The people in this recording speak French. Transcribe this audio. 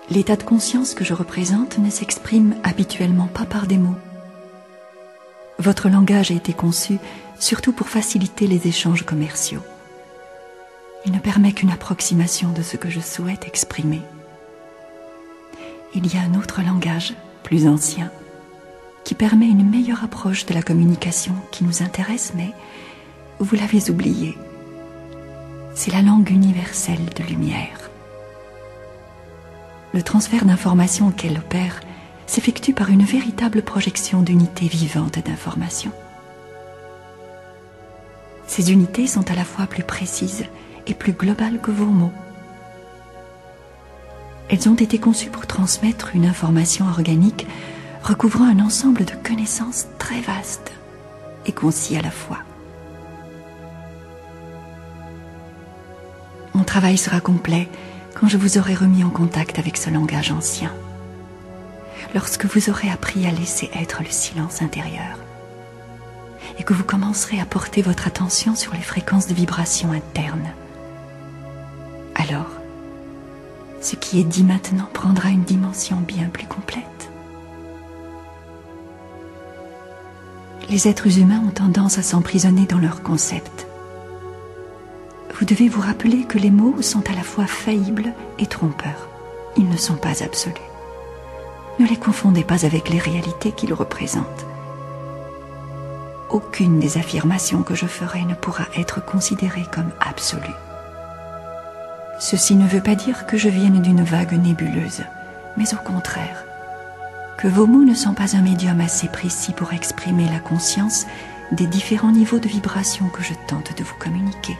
L'état de conscience que je représente ne s'exprime habituellement pas par des mots. Votre langage a été conçu surtout pour faciliter les échanges commerciaux. Il ne permet qu'une approximation de ce que je souhaite exprimer. Il y a un autre langage, plus ancien, qui permet une meilleure approche de la communication qui nous intéresse, mais vous l'avez oublié. C'est la langue universelle de lumière. Le transfert d'informations qu'elle opère s'effectue par une véritable projection d'unités vivantes d'informations. Ces unités sont à la fois plus précises et plus globales que vos mots. Elles ont été conçues pour transmettre une information organique recouvrant un ensemble de connaissances très vastes et concis à la fois. Mon travail sera complet quand je vous aurai remis en contact avec ce langage ancien, lorsque vous aurez appris à laisser être le silence intérieur et que vous commencerez à porter votre attention sur les fréquences de vibration internes. Alors, ce qui est dit maintenant prendra une dimension bien plus complète. Les êtres humains ont tendance à s'emprisonner dans leurs concepts. Vous devez vous rappeler que les mots sont à la fois faillibles et trompeurs. Ils ne sont pas absolus. Ne les confondez pas avec les réalités qu'ils représentent. Aucune des affirmations que je ferai ne pourra être considérée comme absolue. Ceci ne veut pas dire que je vienne d'une vague nébuleuse, mais au contraire, que vos mots ne sont pas un médium assez précis pour exprimer la conscience des différents niveaux de vibration que je tente de vous communiquer.